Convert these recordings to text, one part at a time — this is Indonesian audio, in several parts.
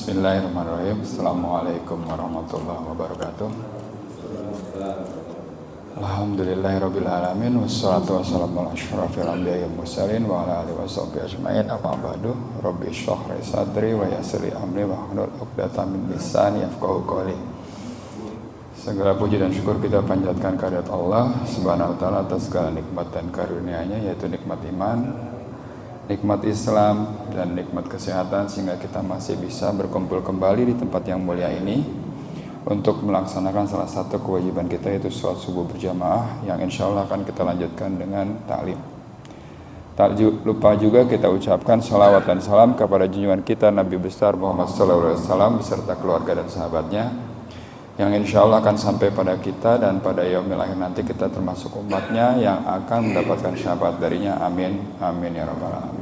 Bismillahirrahmanirrahim. Assalamualaikum warahmatullahi wabarakatuh. Alhamdulillahirabbil alamin wassalatu wassalamu ala asyrofil anbiya'i wal mursalin wa ala alihi washabbihi ajmain. Amma ba'du. Rabbi shrah li sadri wa yassir li amri wahlul 'uqdatam min lisani yafqahu qawli. Segala puji dan syukur kita panjatkan kehadirat Allah Subhanahu wa taala atas segala nikmat dan karunia-Nya, yaitu nikmat iman, nikmat Islam, dan nikmat kesehatan, sehingga kita masih bisa berkumpul kembali di tempat yang mulia ini untuk melaksanakan salah satu kewajiban kita, yaitu sholat subuh berjamaah, yang insya Allah akan kita lanjutkan dengan ta'lim. Tak lupa juga kita ucapkan salawat dan salam kepada junjungan kita Nabi besar Muhammad SAW beserta keluarga dan sahabatnya, yang insya Allah akan sampai pada kita, dan pada yaumil akhir nanti kita termasuk umatnya yang akan mendapatkan syafaat darinya. Amin, amin ya rabbal alamin.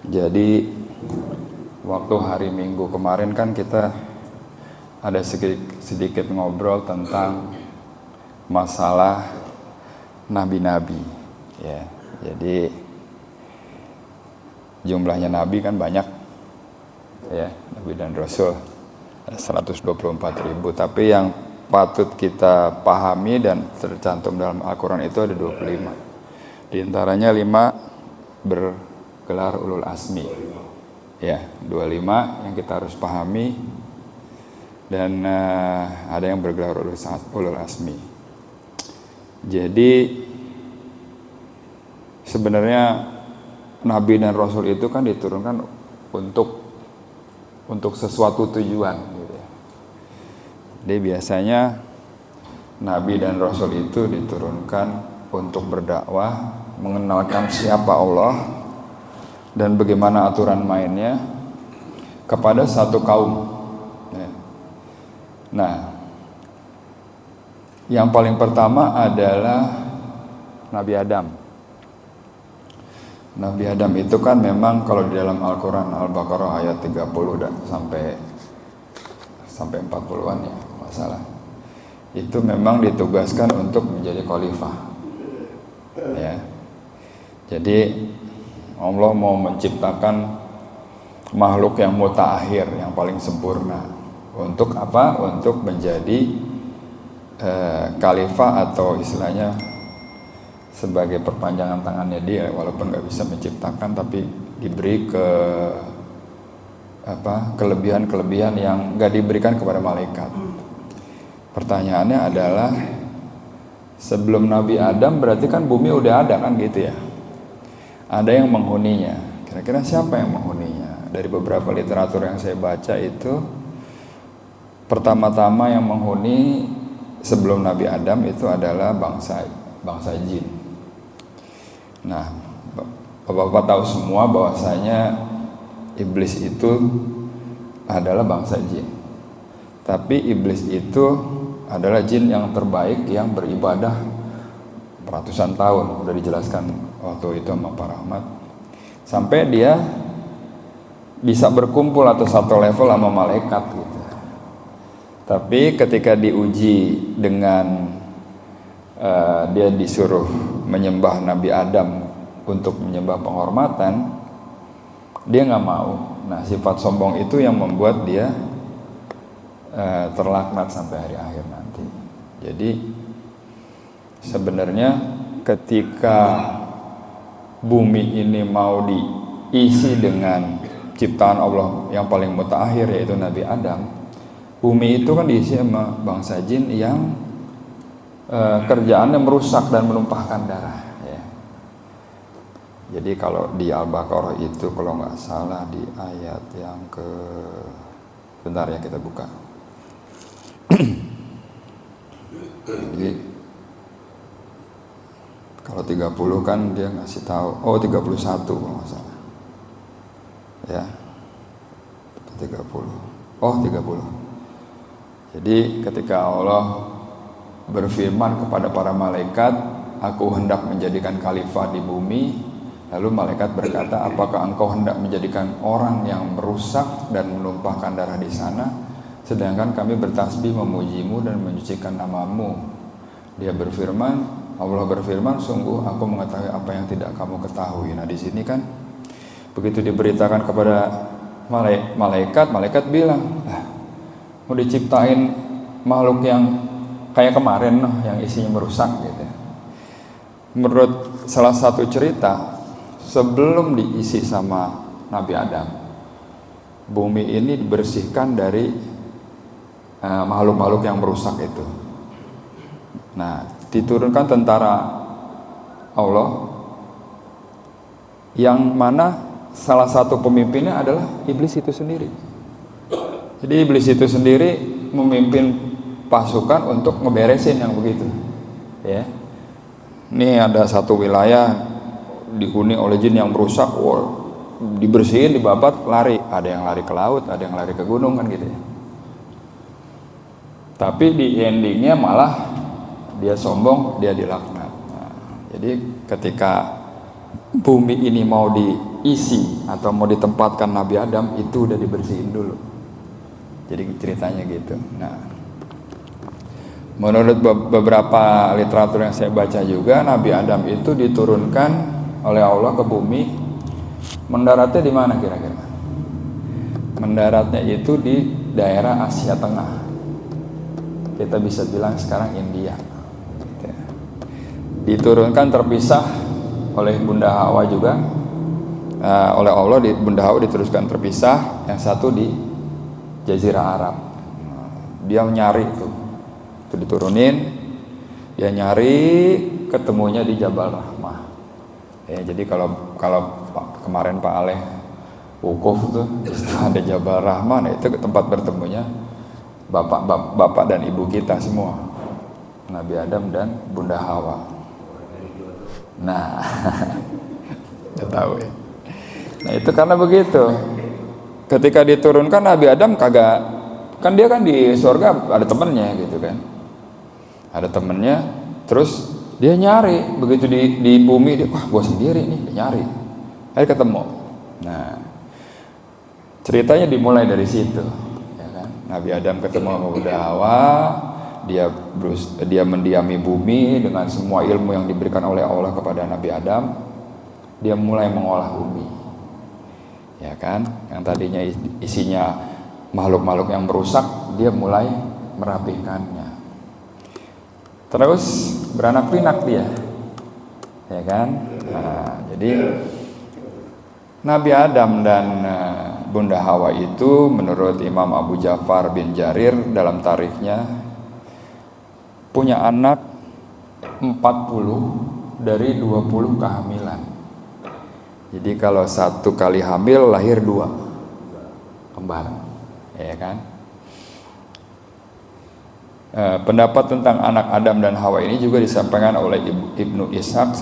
Jadi waktu hari Minggu kemarin kan kita ada sedikit ngobrol tentang masalah nabi-nabi, ya. Jadi jumlahnya nabi kan banyak, ya, nabi dan rasul ada 124.000, tapi yang patut kita pahami dan tercantum dalam Al-Quran itu ada 25. Di antaranya 5 bergelar ulul asmi, ya, 25 yang kita harus pahami, dan ada yang bergelar ulul asmi. Jadi sebenarnya nabi dan rasul itu kan diturunkan untuk sesuatu tujuan, gitu ya. Jadi biasanya nabi dan rasul itu diturunkan untuk berdakwah, mengenalkan siapa Allah dan bagaimana aturan mainnya kepada satu kaum, ya. Nah, yang paling pertama adalah Nabi Adam. Nabi Adam itu kan memang kalau di dalam Al-Quran Al-Baqarah ayat 30 dan sampai 40-an, ya, masalah itu memang ditugaskan untuk menjadi khalifah, ya. Jadi Allah mau menciptakan makhluk yang mutaakhir, yang paling sempurna. Untuk apa? Untuk menjadi khalifah, atau istilahnya sebagai perpanjangan tangannya dia, walaupun nggak bisa menciptakan, tapi diberi kelebihan-kelebihan yang nggak diberikan kepada malaikat. Pertanyaannya adalah, sebelum Nabi Adam berarti kan bumi udah ada kan, gitu ya. Ada yang menghuninya. Kira-kira siapa yang menghuninya? Dari beberapa literatur yang saya baca itu, pertama-tama yang menghuni sebelum Nabi Adam itu adalah bangsa jin. Nah, Bapak-bapak tahu semua bahwasanya iblis itu adalah bangsa jin. Tapi iblis itu adalah jin yang terbaik yang beribadah ratusan tahun. Sudah dijelaskan waktu itu sama Pak Rahmat. Sampai dia bisa berkumpul atau satu level sama malaikat, gitu. Tapi ketika diuji dengan dia disuruh menyembah Nabi Adam untuk menyembah penghormatan, dia nggak mau. Nah, sifat sombong itu yang membuat dia terlaknat sampai hari akhir nanti. Jadi sebenarnya ketika bumi ini mau diisi dengan ciptaan Allah yang paling mutaakhir, yaitu Nabi Adam, bumi itu kan diisi sama bangsa jin yang kerjaannya merusak dan menumpahkan darah, ya. Jadi kalau di Al-Baqarah itu, kalau nggak salah di ayat yang bentar ya, kita buka. Jadi kalau 30 kan dia ngasih tahu, 31 kalau nggak salah, ya, 30. 30. Jadi ketika Allah berfirman kepada para malaikat, aku hendak menjadikan khalifah di bumi, lalu malaikat berkata, apakah engkau hendak menjadikan orang yang merusak dan menumpahkan darah di sana, sedangkan kami bertasbih memujimu dan menyucikan namamu? Dia berfirman, Allah berfirman, sungguh aku mengetahui apa yang tidak kamu ketahui. Nah, di sini kan Begitu diberitakan kepada malaikat, malaikat bilang, mau diciptain makhluk yang kayak kemarin yang isinya merusak gitu. Menurut salah satu cerita, sebelum diisi sama Nabi Adam, bumi ini dibersihkan dari makhluk-makhluk yang merusak itu. Nah, diturunkan tentara Allah yang mana salah satu pemimpinnya adalah iblis itu sendiri. Jadi iblis itu sendiri memimpin pasukan untuk ngeberesin yang begitu. Ya. Ini ada satu wilayah dihuni oleh jin yang merusak, dibersihin, dibabat, lari. Ada yang lari ke laut, ada yang lari ke gunung kan gitu ya. Tapi di endingnya malah dia sombong, dia dilaknat. Nah, jadi ketika bumi ini mau diisi atau mau ditempatkan Nabi Adam, itu udah dibersihin dulu. Jadi ceritanya gitu. Nah, menurut beberapa literatur yang saya baca juga, Nabi Adam itu diturunkan oleh Allah ke bumi. Mendaratnya di mana kira-kira? Mendaratnya itu di daerah Asia Tengah. Kita bisa bilang sekarang India. Diturunkan terpisah oleh Bunda Hawa juga, oleh Allah Bunda Hawa diteruskan terpisah, yang satu di Jazirah Arab. Dia nyari itu diturunin, dia nyari, ketemunya di Jabal Rahmah. Ya, jadi kalau kemarin Pak Aleh wukuf tuh ada Jabal Rahmah, nah itu tempat bertemunya bapak dan ibu kita semua, Nabi Adam dan Bunda Hawa. Nah, nggak tahu ya. Nah itu karena begitu. Ketika diturunkan Nabi Adam kagak, kan dia kan di surga ada temennya gitu kan, ada temennya. Terus dia nyari, begitu di bumi dia, wah gue sendiri nih, dia nyari. Akhirnya ketemu. Nah ceritanya dimulai dari situ. Nabi Adam ketemu sama Bunda Hawa, dia mendiami bumi dengan semua ilmu yang diberikan oleh Allah kepada Nabi Adam. Dia mulai mengolah bumi, ya kan? Yang tadinya isinya makhluk-makhluk yang merusak, dia mulai merapikannya. Terus beranak pinak dia, ya kan? Nah, jadi Nabi Adam dan Bunda Hawa itu menurut Imam Abu Ja'far bin Jarir dalam tarikhnya punya anak 40 dari 20 kehamilan. Jadi kalau satu kali hamil lahir 2 kembar, ya kan? Pendapat tentang anak Adam dan Hawa ini juga disampaikan oleh Ibnu Ishaq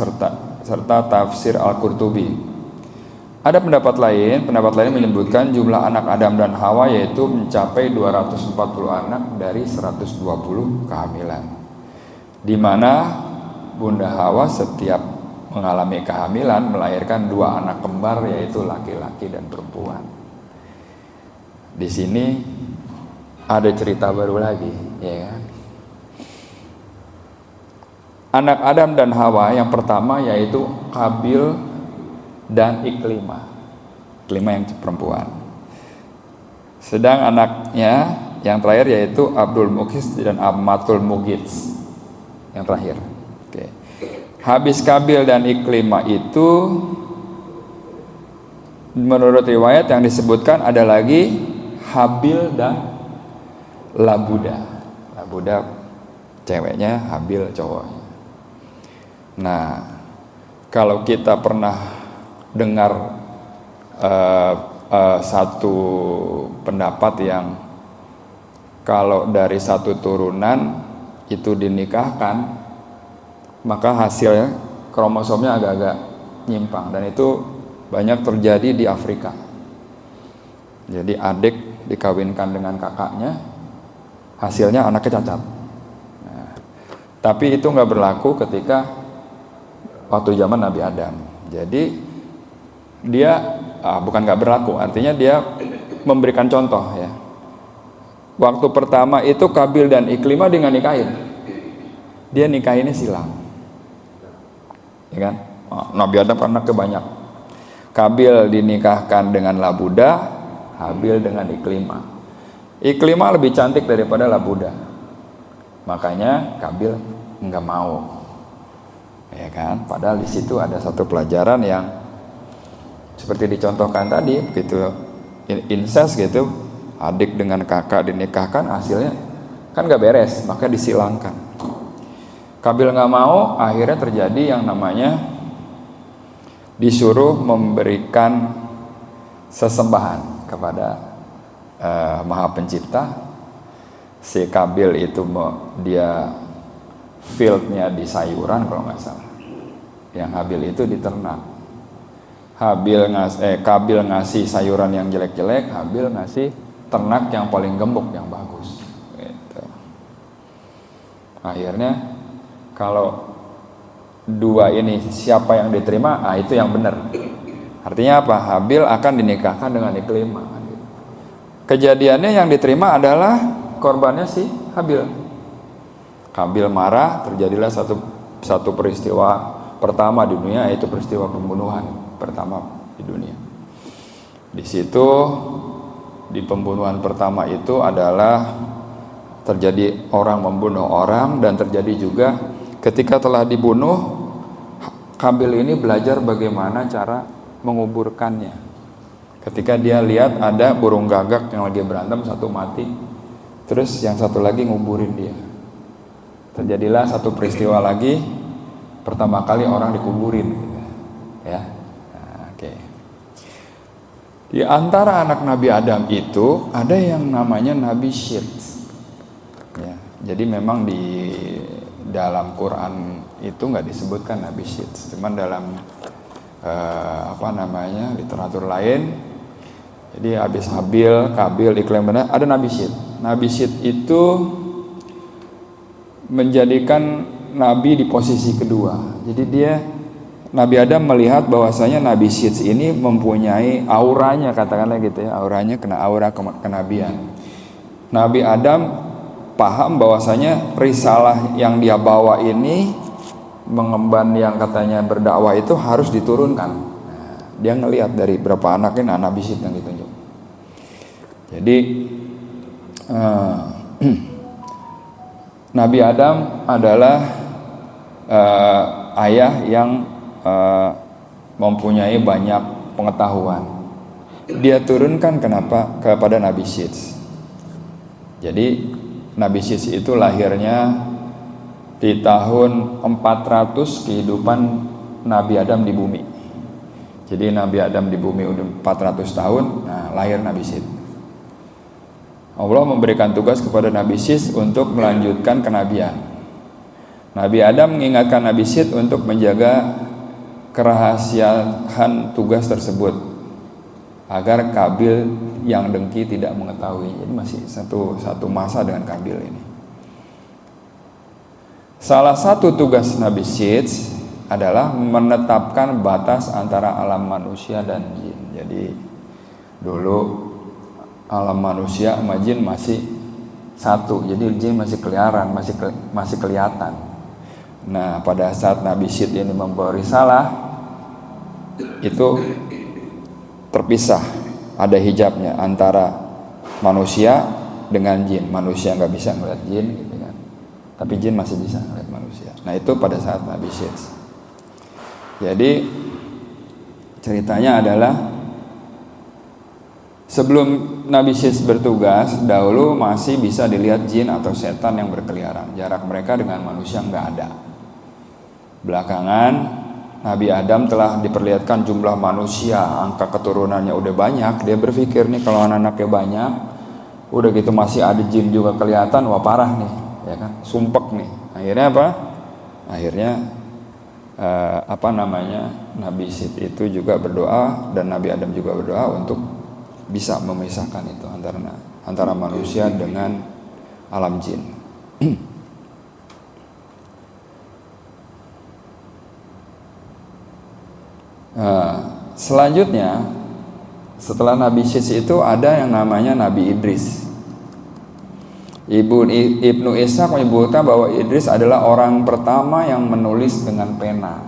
serta tafsir Al-Qurtubi. Ada pendapat lain menyebutkan jumlah anak Adam dan Hawa yaitu mencapai 240 anak dari 120 kehamilan, di mana Bunda Hawa setiap mengalami kehamilan melahirkan 2 anak kembar, yaitu laki-laki dan perempuan. Di sini ada cerita baru lagi, ya kan? Anak Adam dan Hawa yang pertama yaitu Qabil dan Iklimah yang perempuan. Sedang anaknya yang terakhir yaitu Abdul Mughis dan Ammatul Mughis yang terakhir. Oke. Habis Qabil dan Iklimah itu, menurut riwayat yang disebutkan ada lagi Habil dan Labuda. Labuda ceweknya, Habil cowoknya. Nah, kalau kita pernah dengar satu pendapat yang kalau dari satu turunan itu dinikahkan, maka hasilnya kromosomnya agak-agak nyimpang, dan itu banyak terjadi di Afrika. Jadi adik dikawinkan dengan kakaknya, hasilnya anaknya cacat. Nah, tapi itu nggak berlaku ketika waktu zaman Nabi Adam. Jadi dia bukan nggak berlaku, artinya dia memberikan contoh ya. Waktu pertama itu Qabil dan Iklimah dengan nikahin, dia nikahinnya silang, ya kan? Nabi Adam anaknya banyak. Kabil dinikahkan dengan Labuda, Habil dengan Iklimah. Iklimah lebih cantik daripada Labuda, makanya Kabil nggak mau, ya kan? Padahal di situ ada satu pelajaran yang seperti dicontohkan tadi, begitu incest gitu, adik dengan kakak dinikahkan, hasilnya kan nggak beres, maka disilangkan. Kabil nggak mau, akhirnya terjadi yang namanya disuruh memberikan sesembahan kepada Maha Pencipta. Si Kabil itu dia fieldnya di sayuran kalau nggak salah, yang Habil itu di ternak. Kabil ngasih sayuran yang jelek-jelek, Habil ngasih ternak yang paling gemuk, yang bagus gitu. Akhirnya kalau dua ini siapa yang diterima, itu yang benar. Artinya apa? Habil akan dinikahkan dengan Iklimah. Kejadiannya yang diterima adalah korbannya si Habil. Kabil marah, terjadilah satu peristiwa pertama di dunia, yaitu peristiwa pembunuhan pertama di dunia. Di situ, di pembunuhan pertama itu adalah terjadi orang membunuh orang, dan terjadi juga ketika telah dibunuh, Kabil ini belajar bagaimana cara menguburkannya. Ketika dia lihat ada burung gagak yang lagi berantem, satu mati, terus yang satu lagi nguburin dia. Terjadilah satu peristiwa lagi, pertama kali orang dikuburin, gitu. Ya, nah, oke. Di antara anak Nabi Adam itu ada yang namanya Nabi Syed. Ya, jadi memang di dalam Quran itu nggak disebutkan Nabi Syed, cuman dalam literatur lain. Jadi habis Habil, Kabil, Iklimah ada Nabi Syed. Nabi Syed itu menjadikan Nabi di posisi kedua. Jadi Nabi Adam melihat bahwasanya Nabi Syed ini mempunyai auranya, katakanlah gitu ya, auranya kena aura kenabian. Nabi Adam paham bahwasanya risalah yang dia bawa ini, mengemban yang katanya berdakwah itu harus diturunkan. Nah, dia ngelihat dari berapa anaknya Nabi Syed yang ditunjuk. Jadi Nabi Adam adalah ayah yang mempunyai banyak pengetahuan. Dia turunkan kepada Nabi Syed. Jadi Nabi Syed itu lahirnya di tahun 400 kehidupan Nabi Adam di bumi. Jadi Nabi Adam di bumi udah 400 tahun, nah lahir Nabi Syed. Allah memberikan tugas kepada Nabi Syed untuk melanjutkan kenabian. Nabi Adam mengingatkan Nabi Syed untuk menjaga kerahasiaan tugas tersebut, agar Kabil yang dengki tidak mengetahui. Jadi masih satu masa dengan Kabil ini. Salah satu tugas Nabi Syed adalah menetapkan batas antara alam manusia dan jin. Jadi dulu alam manusia sama jin masih satu, jadi jin masih keliaran, masih kelihatan. Nah, pada saat Nabi Syed ini membawa risalah, itu terpisah, ada hijabnya antara manusia dengan jin. Manusia nggak bisa melihat jin, gitu kan, tapi jin masih bisa melihat manusia. Nah, itu pada saat Nabi Syed. Jadi ceritanya adalah sebelum Nabi Syed bertugas, dahulu masih bisa dilihat jin atau setan yang berkeliaran. Jarak mereka dengan manusia nggak ada. Belakangan Nabi Adam telah diperlihatkan jumlah manusia, angka keturunannya udah banyak. Dia berpikir nih, kalau anak-anaknya banyak, udah gitu masih ada jin juga kelihatan, wah parah nih, ya kan, sumpek nih. Akhirnya apa? Akhirnya Nabi Syed itu juga berdoa, dan Nabi Adam juga berdoa untuk bisa memisahkan itu antara manusia dengan alam jin. Selanjutnya setelah Nabi Syed itu ada yang namanya Nabi Idris. Ibnu Ishaq menyebutkan bahwa Idris adalah orang pertama yang menulis dengan pena.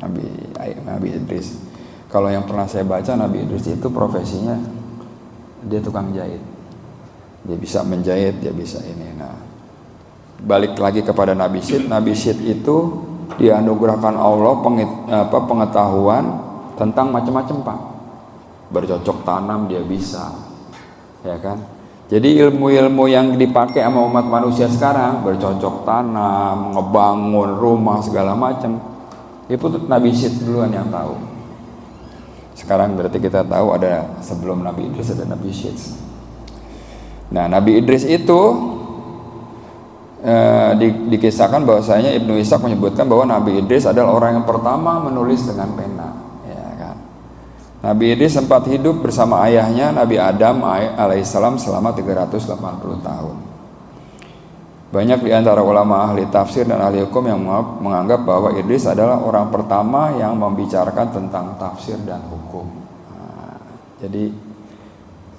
Nabi Idris. Kalau yang pernah saya baca, Nabi Idris itu profesinya dia tukang jahit. Dia bisa menjahit, dia bisa ini. Nah, balik lagi kepada Nabi Syed. Nabi Syed itu dianugerahkan Allah pengetahuan tentang macam-macam, Pak. Bercocok tanam dia bisa, ya kan? Jadi ilmu-ilmu yang dipakai sama umat manusia sekarang, bercocok tanam, ngebangun rumah segala macam, itu Nabi Syed duluan yang tahu. Sekarang berarti kita tahu ada sebelum Nabi Idris ada Nabi Syed. Nah, Nabi Idris itu dikisahkan bahwasanya Ibnu Ishaq menyebutkan bahwa Nabi Idris adalah orang yang pertama menulis dengan pena. Nabi Idris sempat hidup bersama ayahnya Nabi Adam alaihissalam selama 380 tahun. Banyak di antara ulama ahli tafsir dan ahli hukum yang menganggap bahwa Idris adalah orang pertama yang membicarakan tentang tafsir dan hukum. Jadi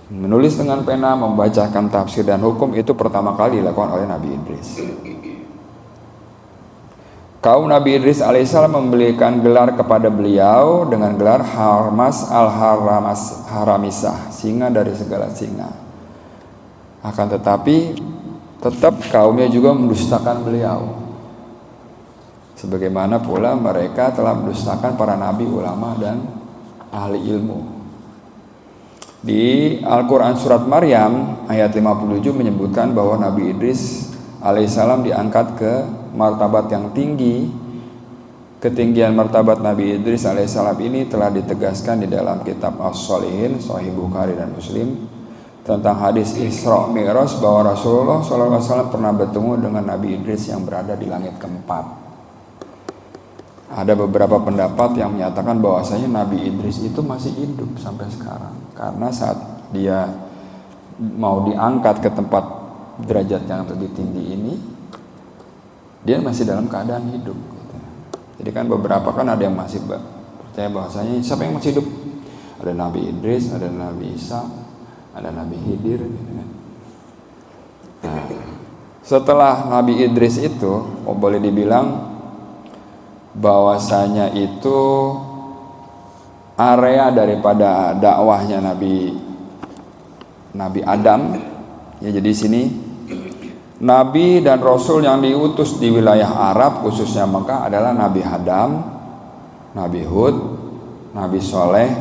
menulis dengan pena, membacakan tafsir dan hukum itu pertama kali dilakukan oleh Nabi Idris. Kaum Nabi Idris alaihissalam memberikan gelar kepada beliau dengan gelar Harmas al-Haramisah, singa dari segala singa. Akan tetapi tetap kaumnya juga mendustakan beliau. Sebagaimana pula mereka telah mendustakan para nabi, ulama dan ahli ilmu. Di Al-Quran surat Maryam ayat 57 menyebutkan bahwa Nabi Idris alaihissalam diangkat ke martabat yang tinggi. Ketinggian martabat Nabi Idris alaihissalam ini telah ditegaskan di dalam kitab As-Shalihin Sahih Bukhari dan Muslim tentang hadis Isra Mi'raj bahwa Rasulullah SAW pernah bertemu dengan Nabi Idris yang berada di langit keempat. Ada beberapa pendapat yang menyatakan bahwasanya Nabi Idris itu masih hidup sampai sekarang, karena saat dia mau diangkat ke tempat derajat yang lebih tinggi ini, dia masih dalam keadaan hidup gitu. Jadi kan beberapa kan ada yang masih percaya bahwasanya siapa yang masih hidup? Ada Nabi Idris, ada Nabi Isa, ada Nabi Khidir gitu kan. Nah, setelah Nabi Idris itu boleh dibilang bahwasanya itu area daripada dakwahnya Nabi Adam. Ya, jadi sini Nabi dan Rasul yang diutus di wilayah Arab khususnya Mekah adalah Nabi Adam, Nabi Hud, Nabi Soleh,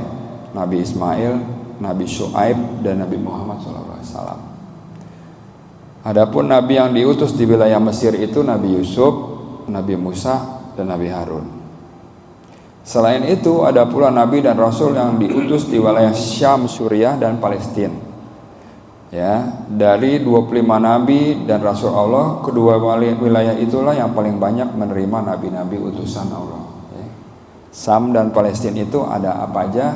Nabi Ismail, Nabi Syuaib dan Nabi Muhammad SAW. Adapun Nabi yang diutus di wilayah Mesir itu Nabi Yusuf, Nabi Musa dan Nabi Harun. Selain itu ada pula Nabi dan Rasul yang diutus di wilayah Syam, Suriah dan Palestina. Ya, dari 25 nabi dan rasul Allah, kedua wilayah itulah yang paling banyak menerima nabi-nabi utusan Allah. Ya. Syam dan Palestina itu ada apa aja?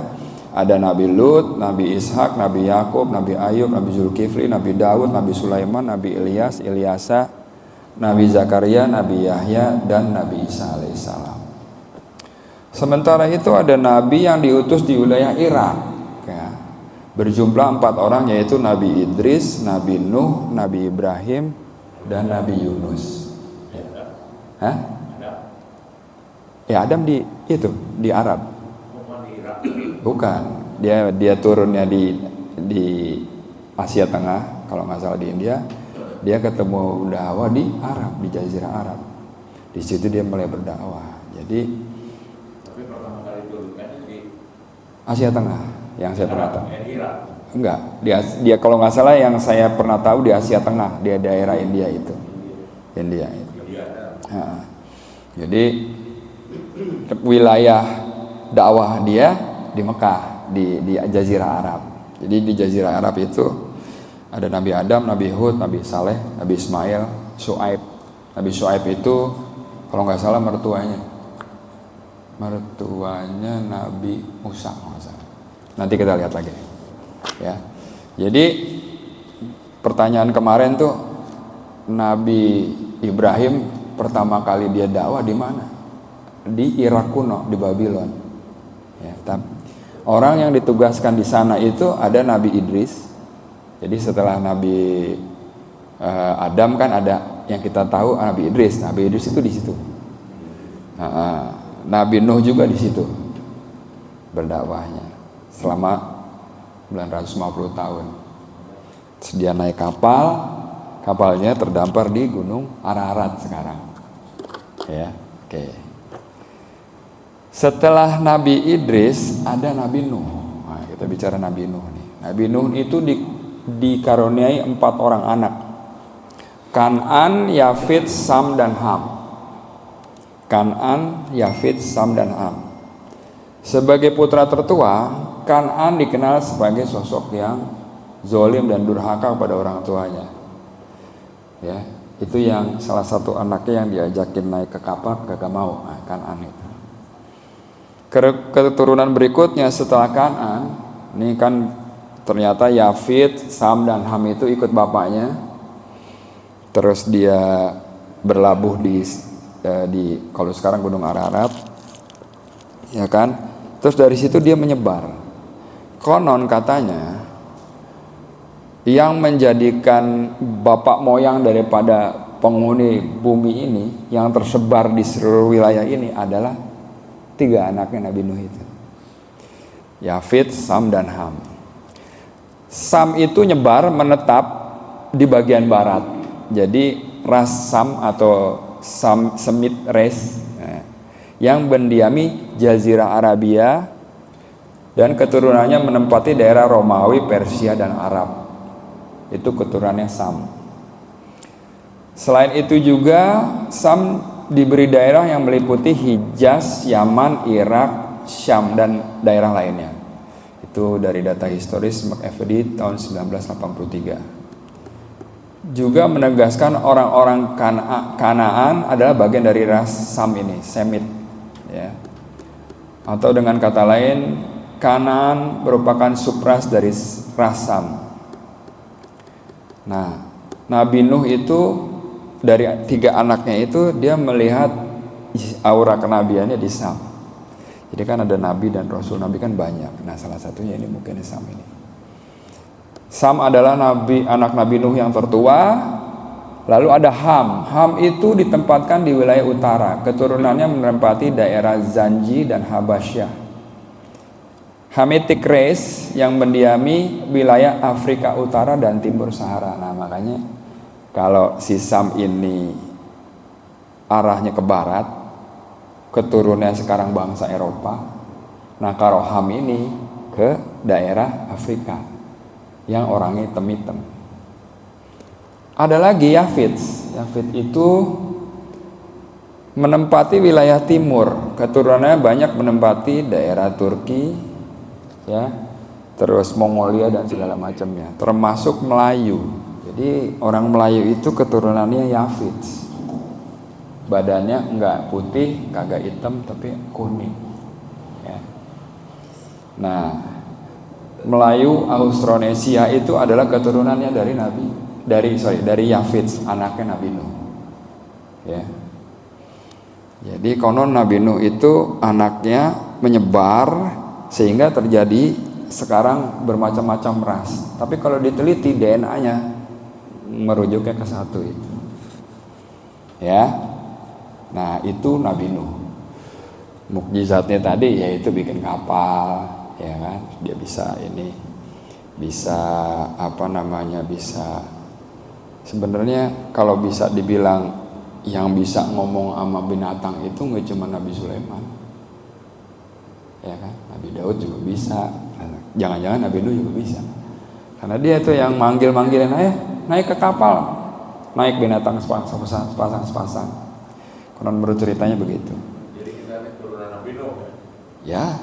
Ada Nabi Lut, Nabi Ishak, Nabi Yakub, Nabi Ayub, Nabi Zulkifli, Nabi Daud, Nabi Sulaiman, Nabi Ilyas, Ilyasa, Nabi Zakaria, Nabi Yahya dan Nabi Isa alaihissalam. Sementara itu ada nabi yang diutus di wilayah Irak. Ya. Berjumlah 4 orang, yaitu Nabi Idris, Nabi Nuh, Nabi Ibrahim, dan Nabi Yunus. Hah? Ya, Adam di Arab. Bukan, dia turunnya di Asia Tengah, kalau nggak salah di India. Dia ketemu dakwah di Arab, di Jazirah Arab. Di situ dia mulai berdakwah. Jadi tapi pertama kali turunnya di Asia Tengah yang saya pernah tahu. Enggak, dia kalau nggak salah yang saya pernah tahu di Asia Tengah, dia daerah India itu. India itu. Nah, jadi wilayah dakwah dia di Mekah, di Jazirah Arab. Jadi di Jazirah Arab itu ada Nabi Adam, Nabi Hud, Nabi Saleh, Nabi Ismail, Syuaib. Nabi Syuaib itu kalau nggak salah mertuanya Nabi Musa, kalau nggak salah. Nanti kita lihat lagi, ya. Jadi pertanyaan kemarin tuh, Nabi Ibrahim pertama kali dia dakwah di mana? Di Irak kuno, di Babylon. Ya, orang yang ditugaskan di sana itu ada Nabi Idris. Jadi setelah Nabi Adam kan ada yang kita tahu Nabi Idris. Nabi Idris itu di situ. Nabi Nuh juga di situ. berdakwahnya selama 950 tahun. Terus dia naik kapal, kapalnya terdampar di Gunung Ararat sekarang. Ya, oke. Setelah Nabi Idris ada Nabi Nuh. Nah, kita bicara Nabi Nuh nih. Nabi Nuh itu dikaruniai 4 orang anak. Kan'an, Yafid, Sam, dan Ham. Kan'an, Yafid, Sam, dan Ham. Sebagai putra tertua, Kan'an dikenal sebagai sosok yang zolim dan durhaka kepada orang tuanya. Ya, itu yang salah satu anaknya yang diajakin naik ke kapal gak mau. Nah, Kan'an itu. Keturunan berikutnya setelah Kan'an, ini kan ternyata Yafid, Sam, dan Ham itu ikut bapaknya. Terus dia berlabuh di kalau sekarang Gunung Ararat, ya kan. Terus dari situ dia menyebar. Konon katanya yang menjadikan bapak moyang daripada penghuni bumi ini yang tersebar di seluruh wilayah ini adalah 3 anaknya Nabi Nuh itu, Yafid, Sam, dan Ham. Sam itu nyebar menetap di bagian barat. Jadi ras Sam atau Semit Res yang mendiami Jazirah Arabia dan keturunannya menempati daerah Romawi, Persia, dan Arab. Itu keturunannya Sam. Selain itu juga Sam diberi daerah yang meliputi Hijaz, Yaman, Irak, Syam, dan daerah lainnya. Itu dari data historis McAfee tahun 1983. Juga menegaskan orang-orang Kanaan adalah bagian dari ras Sam ini, Semit, ya. Atau dengan kata lain, Kanaan merupakan subras dari ras Sam. Nah, Nabi Nuh itu dari 3 anaknya itu dia melihat aura kenabiannya di Sam. Jadi kan ada nabi dan rasul, nabi kan banyak. Nah, salah satunya ini mungkin Sam ini. Sam adalah anak Nabi Nuh yang tertua. Lalu ada Ham. Ham itu ditempatkan di wilayah utara. Keturunannya menempati daerah Zanji dan Habasyah. Hamitic race yang mendiami wilayah Afrika Utara dan Timur Sahara. Nah, makanya kalau si Sam ini arahnya ke barat, keturunannya sekarang bangsa Eropa. Nah, kalau Ham ini ke daerah Afrika yang orangnya hitam-hitam. Ada lagi Yafid. Yafid itu menempati wilayah timur. Keturunannya banyak menempati daerah Turki, ya, terus Mongolia dan segala macamnya, termasuk Melayu. Jadi orang Melayu itu keturunannya Yafid. Badannya enggak putih, kagak hitam, tapi kuning, ya. Nah, Melayu Austronesia itu adalah keturunannya dari Yafid, anaknya Nabi Nuh, ya. Jadi konon Nabi Nuh itu anaknya menyebar sehingga terjadi sekarang bermacam-macam ras. Tapi kalau diteliti DNA-nya merujuknya ke satu itu, ya. Nah, itu Nabi Nuh. Mukjizatnya tadi yaitu bikin kapal, ya kan? Dia bisa bisa sebenarnya kalau bisa dibilang yang bisa ngomong sama binatang itu nggak cuma Nabi Sulaiman, ya kan? Nabi Daud juga bisa. Jangan-jangan Nabi Nuh juga bisa, karena dia itu yang manggilin, naik ke kapal, naik binatang sepasang. Konon menurut ceritanya begitu. Jadi kita keturunan Nabi Nuh, ya.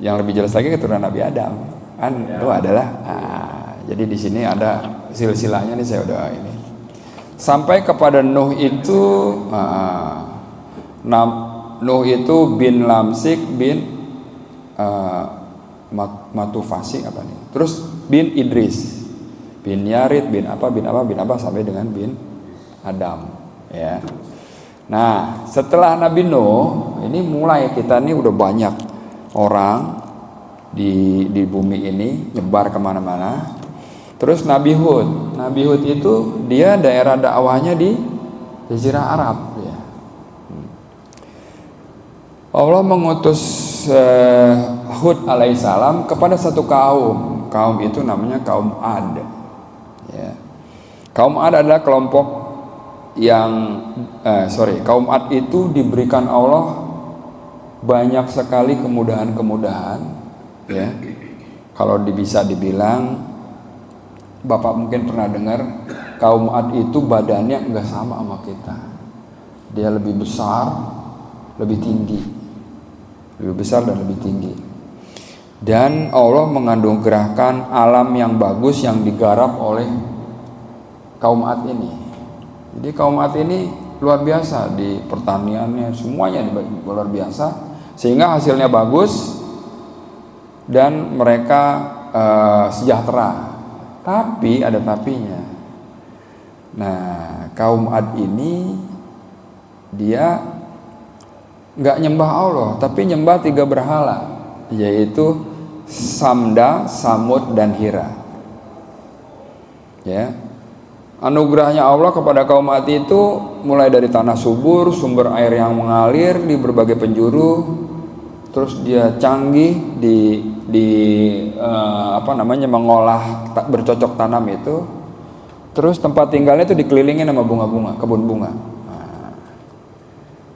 Yang lebih jelas lagi keturunan Nabi Adam kan, ya. Itu adalah jadi di sini ada silsilahnya nih, saya udah ini sampai kepada Nuh itu. Nuh itu bin Lamsik bin Matufasik apa nih, terus bin Idris bin Yarid bin apa sampai dengan bin Adam, ya. Nah, setelah Nabi Nuh ini mulai kita nih udah banyak orang di bumi ini nyebar kemana-mana. Terus Nabi Hud itu dia daerah dakwahnya di Jazirah Arab, ya. Allah mengutus Hud alaihissalam kepada satu kaum. Kaum itu namanya kaum Ad. Ya. Kaum Ad adalah kelompok yang kaum Ad itu diberikan Allah banyak sekali kemudahan-kemudahan. Ya. Kalau bisa dibilang, Bapak mungkin pernah dengar kaum Ad itu badannya nggak sama kita. Dia lebih besar, lebih tinggi, lebih besar dan lebih tinggi. Dan Allah menganugerahkan alam yang bagus yang digarap oleh kaum Ad ini. Jadi kaum Ad ini luar biasa di pertaniannya, semuanya luar biasa, sehingga hasilnya bagus dan mereka sejahtera. Tapi ada tapinya. Nah, kaum Ad ini dia nggak nyembah Allah, tapi nyembah 3 berhala, yaitu Samda, Samud, dan Hira. Ya, anugerahnya Allah kepada kaum Ad itu mulai dari tanah subur, sumber air yang mengalir di berbagai penjuru, terus dia canggih mengolah bercocok tanam itu, terus tempat tinggalnya itu dikelilingi sama bunga-bunga, kebun bunga.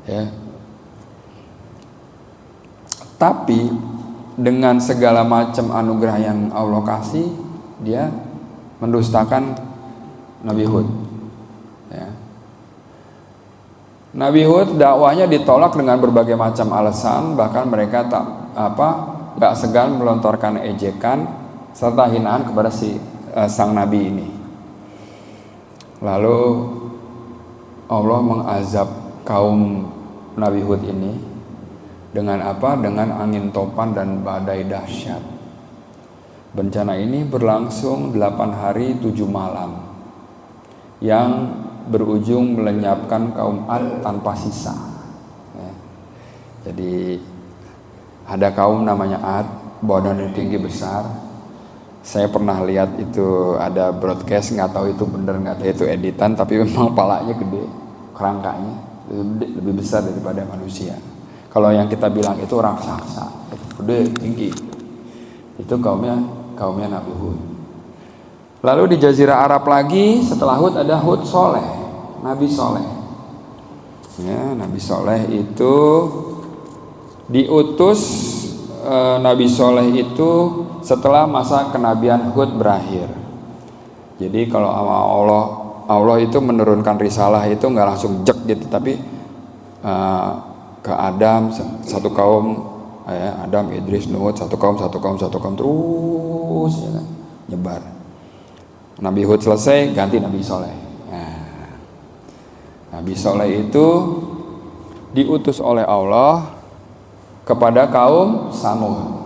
Ya. Tapi dengan segala macam anugerah yang Allah kasih, dia mendustakan Nabi Hud. Ya. Nabi Hud dakwahnya ditolak dengan berbagai macam alasan, bahkan mereka nggak segan melontarkan ejekan serta hinaan kepada sang Nabi ini. Lalu Allah mengazab kaum Nabi Hud ini dengan apa? Dengan angin topan dan badai dahsyat. Bencana ini berlangsung 8 hari 7 malam yang berujung melenyapkan kaum Ad tanpa sisa. Ya. Jadi ada kaum namanya Ad, badannya tinggi besar. Saya pernah lihat itu ada broadcast, nggak tahu itu bener nggak tahu itu editan, tapi memang palanya gede, kerangkanya lebih besar daripada manusia. Kalau yang kita bilang itu raksasa, gede, tinggi. Itu kaumnya Nabi Hud. Lalu di Jazirah Arab lagi setelah Hud ada Hud Soleh, Nabi Soleh. Ya, Nabi Soleh itu diutus Nabi Soleh itu setelah masa kenabian Hud berakhir. Jadi kalau Allah itu menurunkan risalah itu nggak langsung jek gitu, tapi ke Adam satu kaum, Adam, Idris, Nuh, satu kaum terus ya kan, nyebar. Nabi Hud selesai, ganti Nabi Soleh. Nah, Nabi Soleh itu diutus oleh Allah kepada kaum Samud.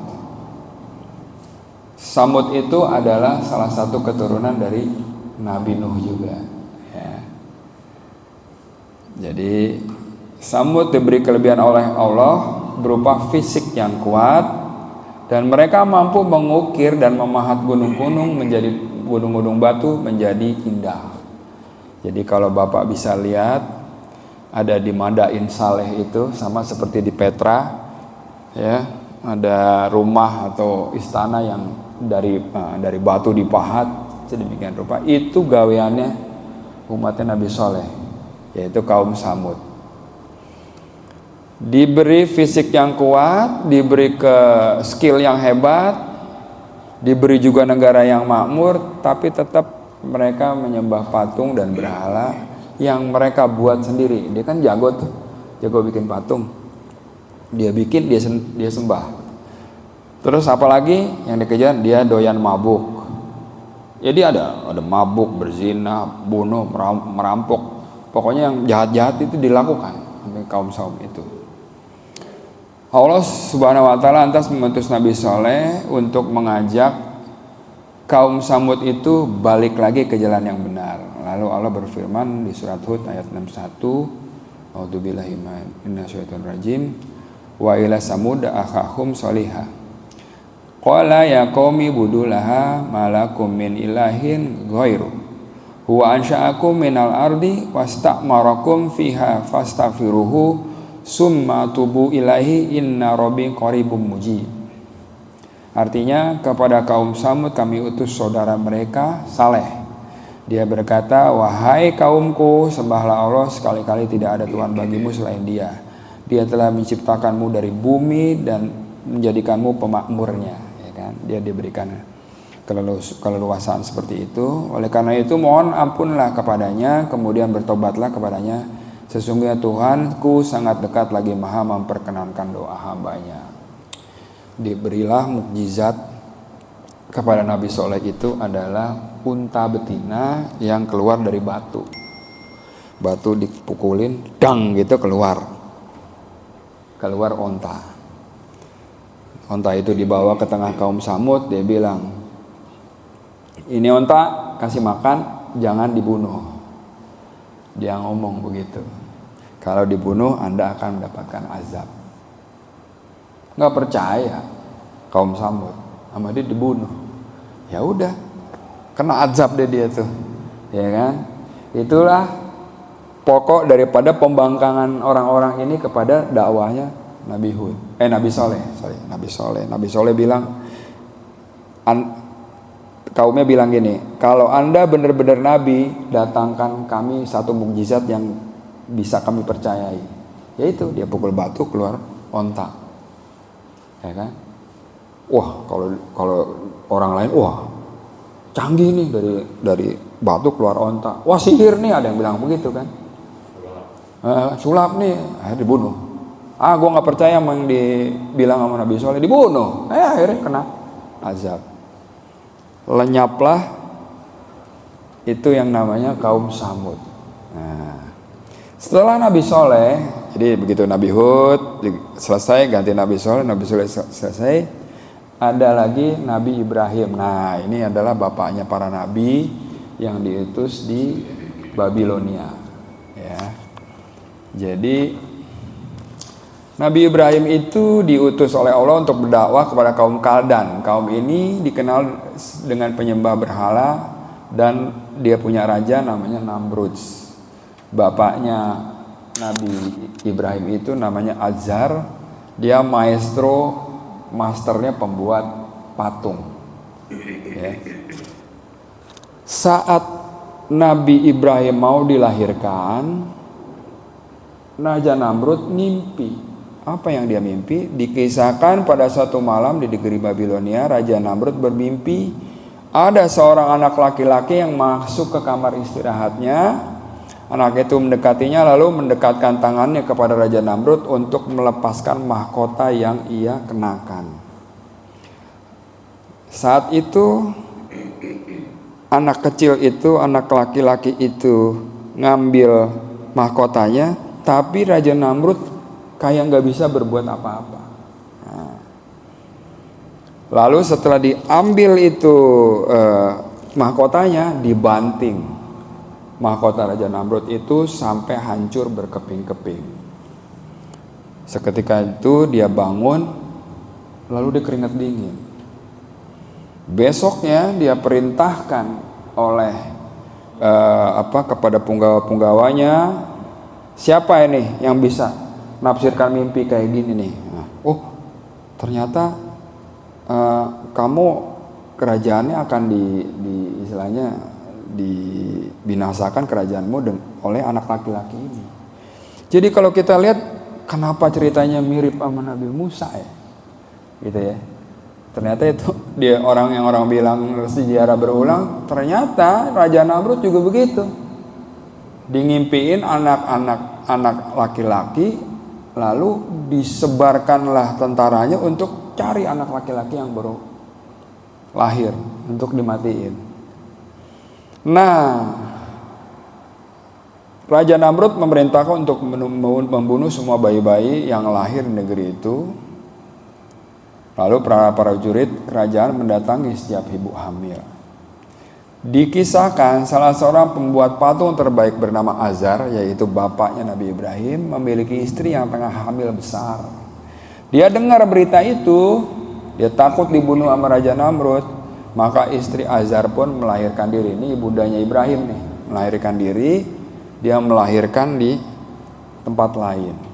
Samud itu adalah salah satu keturunan dari Nabi Nuh juga. Ya. Jadi Samud diberi kelebihan oleh Allah berupa fisik yang kuat, dan mereka mampu mengukir dan memahat gunung-gunung menjadi gunung-gunung batu menjadi indah. Jadi kalau Bapak bisa lihat ada di Madain Saleh itu sama seperti di Petra, ya, ada rumah atau istana yang dari batu dipahat sedemikian rupa. Itu gaweannya umatnya Nabi Soleh, yaitu kaum Samud. Diberi fisik yang kuat, diberi skill yang hebat, diberi juga negara yang makmur, tapi tetap mereka menyembah patung dan berhala yang mereka buat sendiri. Dia kan jago bikin patung. Dia bikin, dia sembah. Terus apalagi yang dikejar, dia doyan mabuk. Jadi ada mabuk, berzina, bunuh, merampok. Pokoknya yang jahat-jahat itu dilakukan oleh kaum Saum itu. Allah Subhanahu wa taala lantas mengutus Nabi Soleh untuk mengajak kaum Samud itu balik lagi ke jalan yang benar. Lalu Allah berfirman di surat Hud ayat 61, A'udzubillahi minasyaitonir rajim, wa ila samud akhahum solihah. Qala ya qaumi budulaha malakum min ilahin ghairu. Huwa ansha'akum minal ardi wastamarakum fiha fastaghfiruhu summa tubu ilaihi inna rabbi qaribum mujib. Artinya kepada kaum Samud kami utus saudara mereka Saleh. Dia berkata, wahai kaumku, sembahlah Allah, sekali-kali tidak ada Tuhan bagimu selain Dia. Dia telah menciptakanmu dari bumi dan menjadikanmu pemakmurnya, ya kan? Dia diberikan keleluasaan seperti itu. Oleh karena itu mohon ampunlah kepadanya, kemudian bertobatlah kepadanya. Sesungguhnya Tuhanku sangat dekat lagi maha memperkenankan doa hambanya. Diberilah mukjizat kepada Nabi Soleh itu adalah unta betina yang keluar dari batu. Batu dipukulin, dang gitu keluar onta. Onta itu dibawa ke tengah kaum Samud. Dia bilang, ini onta kasih makan, jangan dibunuh. Dia ngomong begitu. Kalau dibunuh Anda akan mendapatkan azab. Nggak percaya kaum Samud, sama dia dibunuh. Ya udah, kena azab dia tuh, ya kan? Itulah pokok daripada pembangkangan orang-orang ini kepada dakwahnya Nabi Soleh. Nabi Soleh bilang, kaumnya bilang gini, kalau Anda benar-benar Nabi, datangkan kami satu mukjizat yang bisa kami percayai. Yaitu dia pukul batu keluar onta, ya kan? Wah, kalau orang lain, wah canggih nih, dari batu keluar onta. Wah sihir nih, ada yang bilang begitu kan? Sulap nih, akhirnya dibunuh. Gue nggak percaya yang dibilang sama Nabi Soleh, dibunuh. Akhirnya kena azab. Lenyaplah itu yang namanya kaum Samud. Nah, setelah Nabi Soleh, jadi begitu Nabi Hud selesai, ganti Nabi Soleh selesai, ada lagi Nabi Ibrahim. Nah, ini adalah bapaknya para nabi yang diutus di Babilonia, ya. Jadi Nabi Ibrahim itu diutus oleh Allah untuk berdakwah kepada kaum Kaldan. Kaum ini dikenal dengan penyembah berhala dan dia punya raja namanya Namrud. Bapaknya Nabi Ibrahim itu namanya Azar. Dia masternya pembuat patung. Ya. Saat Nabi Ibrahim mau dilahirkan, Raja Namrud mimpi. Apa yang dia mimpi? Dikisahkan pada suatu malam di negeri Babilonia, Raja Namrud bermimpi ada seorang anak laki-laki yang masuk ke kamar istirahatnya. Anak itu mendekatinya lalu mendekatkan tangannya kepada Raja Namrud untuk melepaskan mahkota yang ia kenakan. Saat itu anak kecil itu, anak laki-laki itu ngambil mahkotanya, tapi Raja Namrud kayak nggak bisa berbuat apa-apa. Nah, lalu setelah diambil itu mahkotanya, dibanting mahkota Raja Namrud itu sampai hancur berkeping-keping. Seketika itu dia bangun, lalu dia keringat dingin. Besoknya dia perintahkan oleh kepada punggawa-punggawanya, siapa ini yang bisa nafsirkan mimpi kayak gini nih? Nah, ternyata kamu kerajaannya akan istilahnya dibinasakan kerajaanmu oleh anak laki-laki ini. Jadi kalau kita lihat kenapa ceritanya mirip sama Nabi Musa ya, gitu ya. Ternyata itu dia orang bilang sejarah berulang, ternyata Raja Namrud juga begitu. Ngimpiin anak laki-laki, lalu disebarkanlah tentaranya untuk cari anak laki-laki yang baru lahir untuk dimatiin. Nah, Raja Namrud memerintahkan untuk membunuh semua bayi-bayi yang lahir di negeri itu. Lalu para prajurit kerajaan mendatangi setiap ibu hamil. Dikisahkan salah seorang pembuat patung terbaik bernama Azar, yaitu bapaknya Nabi Ibrahim, memiliki istri yang tengah hamil besar. Dia dengar berita itu, dia takut dibunuh sama Raja Namrud, maka istri Azar pun melahirkan diri. Ini ibundanya Ibrahim nih, melahirkan diri, dia melahirkan di tempat lain.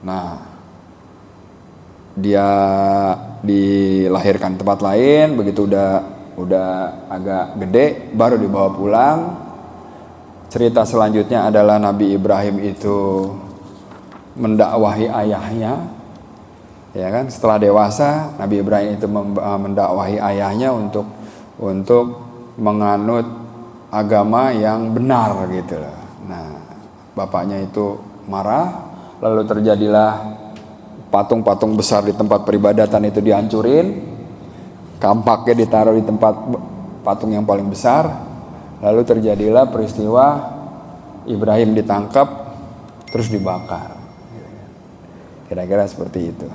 Nah, dia dilahirkan di tempat lain, begitu udah agak gede baru dibawa pulang. Cerita selanjutnya adalah Nabi Ibrahim itu mendakwahi ayahnya, ya kan? Setelah dewasa, Nabi Ibrahim itu mendakwahi ayahnya untuk menganut agama yang benar gitu loh. Nah, bapaknya itu marah, lalu terjadilah patung-patung besar di tempat peribadatan itu dihancurin, kampaknya ditaruh di tempat patung yang paling besar. Lalu terjadilah peristiwa Ibrahim ditangkap terus dibakar. Kira-kira seperti itu.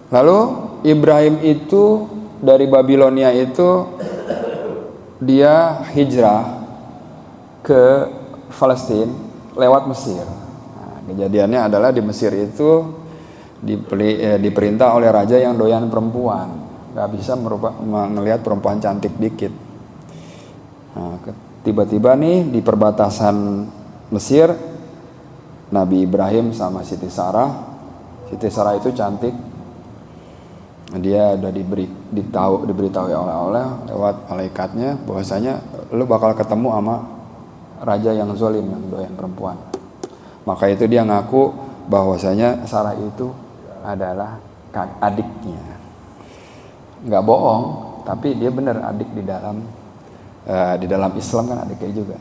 Lalu Ibrahim itu dari Babilonia itu dia hijrah ke Palestina lewat Mesir. Nah, kejadiannya adalah di Mesir itu diperintah oleh raja yang doyan perempuan, nggak bisa melihat perempuan cantik dikit. Nah, tiba-tiba nih di perbatasan Mesir, Nabi Ibrahim sama Siti Sarah. Siti Sarah itu cantik. Dia udah diberitahu oleh lewat malaikatnya bahwasanya lu bakal ketemu sama raja yang zalim, yang doyan perempuan. Maka itu dia ngaku bahwasanya Sarah itu adalah adiknya. Nggak bohong, tapi dia benar adik di dalam Islam kan adiknya juga.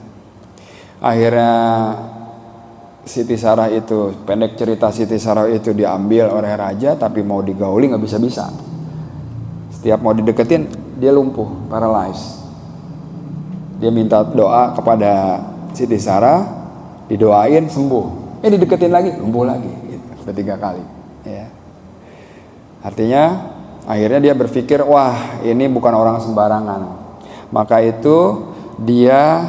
Akhirnya Siti Sarah itu, pendek cerita, Siti Sarah itu diambil oleh raja, tapi mau digauli nggak bisa-bisa. Setiap mau dideketin dia lumpuh, paralyzed. Dia minta doa kepada Siti Sarah, didoain sembuh. Dideketin lagi, lumpuh lagi, gitu. 3 kali. Ya. Artinya akhirnya dia berpikir, wah ini bukan orang sembarangan. Maka itu dia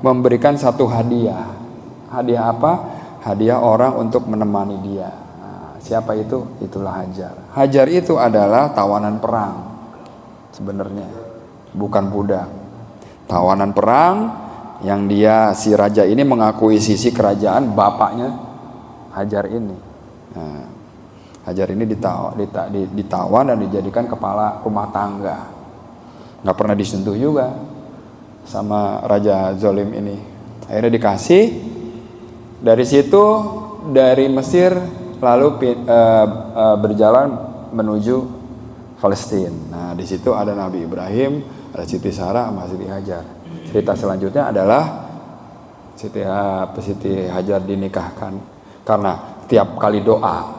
memberikan satu hadiah. Hadiah apa? Hadiah orang untuk menemani dia. Nah, siapa itu? Itulah Hajar. Hajar itu adalah tawanan perang sebenarnya, bukan budak. Tawanan perang yang si raja ini mengakui sisi kerajaan bapaknya Hajar ini. Nah, Hajar ini ditawan dan dijadikan kepala rumah tangga. Nggak pernah disentuh juga sama raja zalim ini. Akhirnya dikasih. Dari situ, dari Mesir lalu berjalan menuju Palestina. Nah, di situ ada Nabi Ibrahim, ada Siti Sarah sama Siti Hajar. Cerita selanjutnya adalah Siti Hajar dinikahkan karena tiap kali doa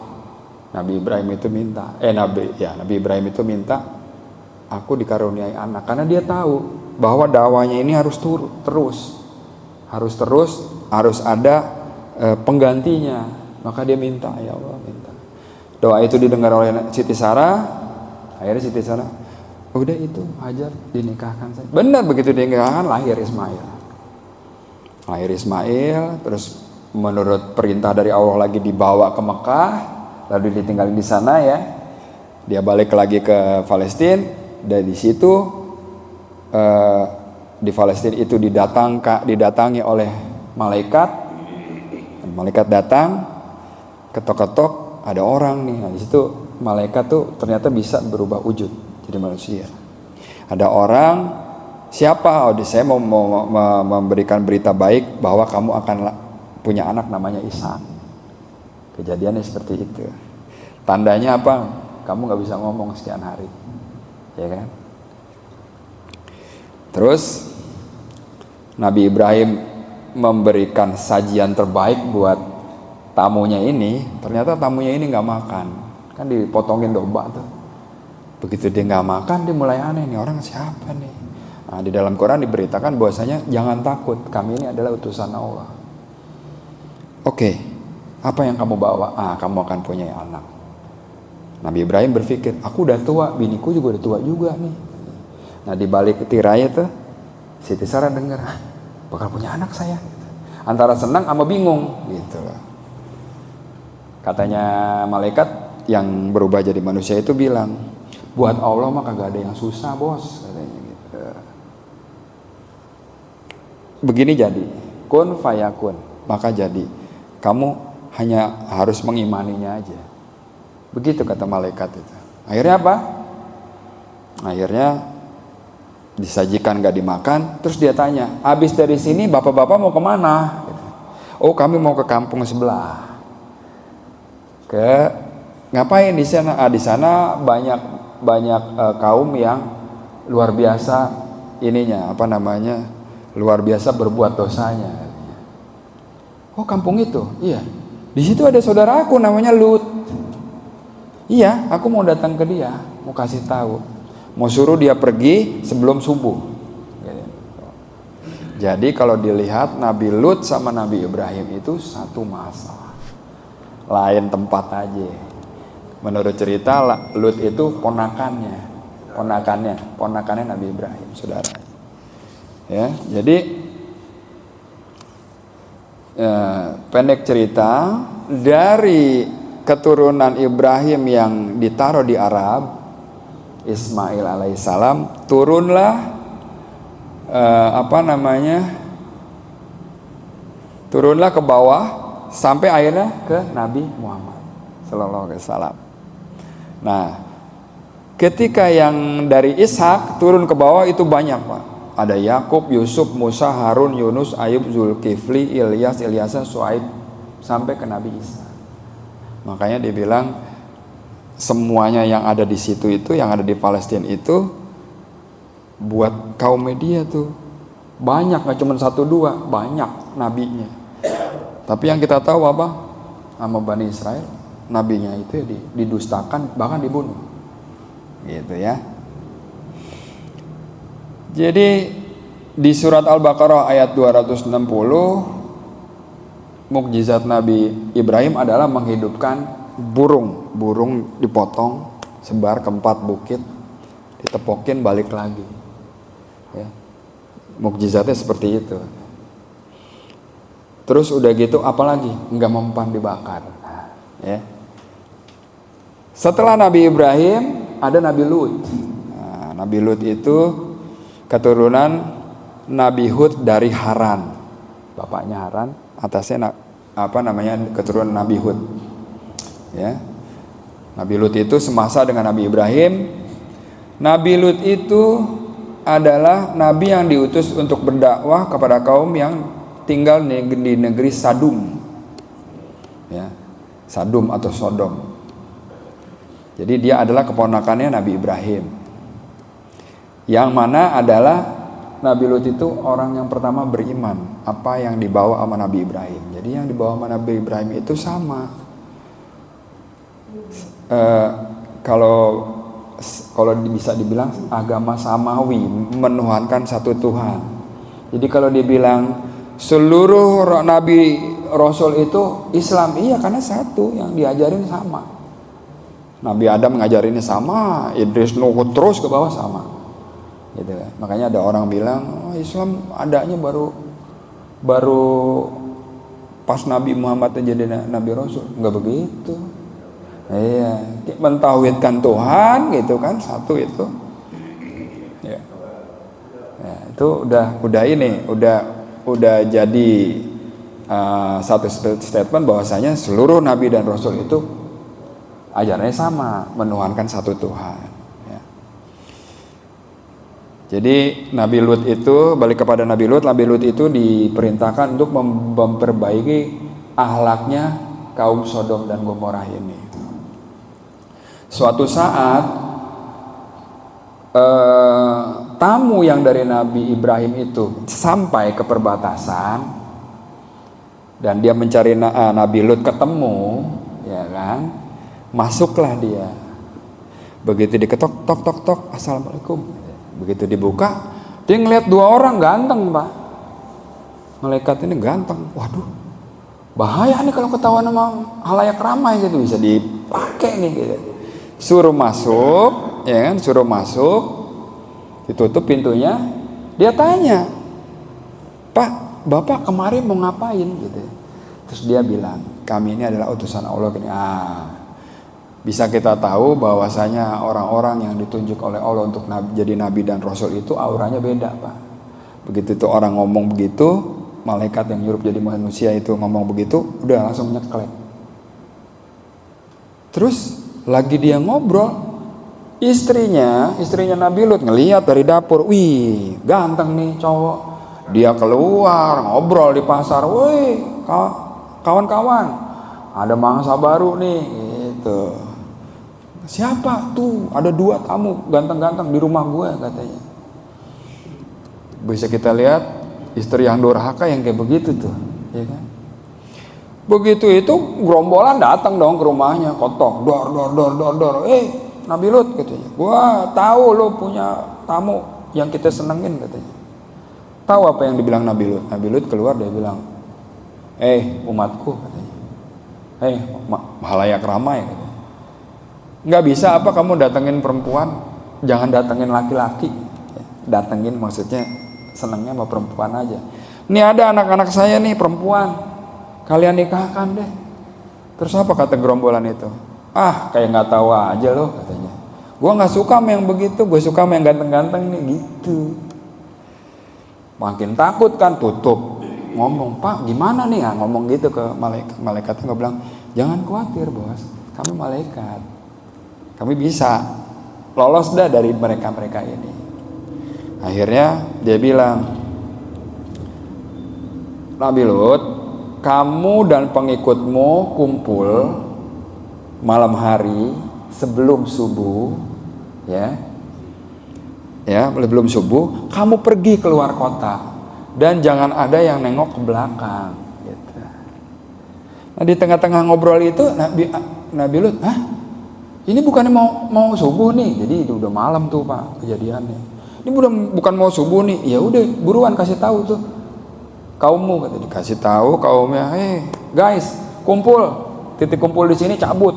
Nabi Ibrahim itu minta, Nabi Ibrahim itu minta aku dikaruniai anak, karena dia tahu bahwa dakwanya ini harus harus ada penggantinya. Maka dia minta, ya Allah, minta. Doa itu didengar oleh Siti Sarah. Akhirnya Siti Sarah, udah itu Hajar dinikahkan saja. Benar, begitu dinikahkan lahir Ismail. Terus menurut perintah dari Allah lagi dibawa ke Mekah, lalu ditinggalin di sana ya. Dia balik lagi ke Palestina. Dari situ di Palestina itu didatangi oleh malaikat. Malaikat datang, ketok-ketok, ada orang nih. Nah, di situ malaikat tuh ternyata bisa berubah wujud jadi manusia. Ada orang, siapa? Saya mau memberikan berita baik bahwa kamu akan punya anak namanya Ishak. Kejadiannya seperti itu. Tandanya apa? Kamu nggak bisa ngomong sekian hari, ya kan? Terus Nabi Ibrahim memberikan sajian terbaik buat tamunya ini. Ternyata tamunya ini nggak makan, kan dipotongin domba tuh. Begitu dia nggak makan, dia mulai aneh, nih orang siapa nih? Nah, di dalam Quran diberitakan bahwasanya jangan takut, kami ini adalah utusan Allah. Oke, apa yang kamu bawa? Kamu akan punya anak. Nabi Ibrahim berpikir, aku udah tua, biniku juga udah tua juga nih. Nah, di balik tirai itu Siti Sarah dengar, bakal punya anak saya. Antara senang sama bingung gitu loh. Katanya malaikat yang berubah jadi manusia itu bilang, buat Allah mah kagak ada yang susah, bos, katanya gitu. Begini jadi, kun fayakun, maka jadi. Kamu hanya harus mengimaninya aja. Begitu kata malaikat itu. Akhirnya apa? Akhirnya disajikan gak dimakan. Terus dia tanya, habis dari sini bapak-bapak mau kemana? Oh, kami mau ke kampung sebelah. Ngapain di sana? Di sana banyak kaum yang luar biasa ininya, luar biasa berbuat dosanya. Oh, kampung itu? Iya. Di situ ada saudara aku namanya Lut. Iya, aku mau datang ke dia, mau kasih tahu, mau suruh dia pergi sebelum subuh. Jadi kalau dilihat Nabi Lut sama Nabi Ibrahim itu satu masa, lain tempat aja. Menurut cerita Lut itu ponakannya Nabi Ibrahim, saudara. Ya, jadi pendek cerita, dari keturunan Ibrahim yang ditaruh di Arab, Ismail alaihissalam, turunlah turunlah ke bawah sampai akhirnya ke Nabi Muhammad sallallahu alaihi wasallam. Nah, ketika yang dari Ishak turun ke bawah itu banyak, Pak. Ada Yakub, Yusuf, Musa, Harun, Yunus, Ayub, Zulkifli, Ilyas, Ilyasa, Suaib, sampai ke Nabi Isa. Makanya dibilang semuanya yang ada di situ itu, yang ada di Palestina itu, buat kaum media tuh banyak, nggak cuma 1-2, banyak nabinya. Tapi yang kita tahu apa? Sama Bani Israel, nabinya itu didustakan, bahkan dibunuh, gitu ya. Jadi di surat Al-Baqarah ayat 260, mukjizat Nabi Ibrahim adalah menghidupkan burung dipotong, sebar ke 4 bukit, ditepokin balik lagi. Ya. Mukjizatnya seperti itu. Terus udah gitu apalagi? Enggak mempan dibakar. Ya. Setelah Nabi Ibrahim ada Nabi Lut. Nah, Nabi Lut itu keturunan Nabi Hud dari Haran. Bapaknya Haran, atasnya keturunan Nabi Hud. Ya. Nabi Lut itu semasa dengan Nabi Ibrahim. Nabi Lut itu adalah nabi yang diutus untuk berdakwah kepada kaum yang tinggal di negeri Sadum. Ya. Sadum atau Sodom. Jadi dia adalah keponakannya Nabi Ibrahim. Yang mana adalah Nabi Lut itu orang yang pertama beriman apa yang dibawa sama Nabi Ibrahim. Jadi yang dibawa sama Nabi Ibrahim itu sama. Kalau bisa dibilang agama samawi, menuhankan satu Tuhan. Jadi kalau dibilang seluruh Nabi Rasul itu Islam, iya karena satu yang diajarin sama. Nabi Adam ngajarinnya sama, Idris Nuh terus ke bawah sama. Gitu. Makanya ada orang bilang, Islam adanya baru pas Nabi Muhammad jadi Nabi Rasul. Enggak begitu. Iya, mentauhidkan Tuhan gitu kan, satu itu. Ya. Ya, itu udah jadi satu statement bahwasanya seluruh nabi dan rasul itu ajarannya sama, menuhankan satu Tuhan. Ya. Jadi Nabi Lut itu, balik kepada Nabi Lut itu diperintahkan untuk memperbaiki akhlaknya kaum Sodom dan Gomorrah ini. Suatu saat tamu yang dari Nabi Ibrahim itu sampai ke perbatasan dan dia mencari Nabi Lut, ketemu, ya kan? Masuklah dia. Begitu diketok, tok, assalamualaikum. Begitu dibuka, dia ngeliat 2 orang ganteng, Pak. Malaikat ini ganteng. Waduh, bahaya nih kalau ketahuan sama halayak ramai gitu, bisa dipakai nih gitu. Suruh masuk, ya kan? Suruh masuk, ditutup pintunya. Dia tanya, Pak, Bapak kemarin mau ngapain? Gitu. Terus dia bilang, kami ini adalah utusan Allah. Gini. Bisa kita tahu bahwasanya orang-orang yang ditunjuk oleh Allah untuk jadi nabi dan rasul itu auranya beda, Pak. Begitu tuh orang ngomong begitu, malaikat yang nyuruh jadi manusia itu ngomong begitu, udah langsung nyeklek. Terus lagi dia ngobrol, istrinya Nabi Lut ngelihat dari dapur, wih ganteng nih cowok. Dia keluar ngobrol di pasar, wih kawan-kawan, ada mangsa baru nih, gitu. Siapa tuh? Ada 2 tamu ganteng-ganteng di rumah gue katanya. Bisa kita lihat istri yang durhaka yang kayak begitu tuh, ya kan? Begitu itu gerombolan datang dong ke rumahnya, kotok, dor. Nabi Lut katanya, gua tahu lo punya tamu yang kita senengin katanya. Tahu apa yang dibilang Nabi Lut? Nabi Lut keluar, dia bilang, umatku katanya, halayak ramai katanya. Nggak bisa apa kamu datengin perempuan, jangan datengin laki-laki. Datengin maksudnya senengnya sama perempuan aja. Ini ada anak-anak saya nih perempuan, kalian nikahkan deh. Terus apa kata gerombolan itu? Kayak nggak tahu aja loh katanya. Gue nggak suka sama yang begitu, gue suka sama yang ganteng-ganteng nih gitu. Makin takut kan, tutup ngomong, Pak gimana nih ya, ngomong gitu ke malaikatnya. Nggak bilang, jangan khawatir bos, kami malaikat, kami bisa lolos dah dari mereka ini. Akhirnya dia bilang, Nabi Lut, kamu dan pengikutmu kumpul malam hari sebelum subuh, belum subuh, kamu pergi keluar kota dan jangan ada yang nengok ke belakang. Gitu. Nah di tengah-tengah ngobrol itu Nabi Lut, ini bukannya mau subuh nih, jadi udah malam tuh Pak kejadiannya. Ini bukan mau subuh nih, ya udah buruan kasih tahu tuh kaummu, kata dikasih tahu kaumnya, guys kumpul, titik kumpul di sini, cabut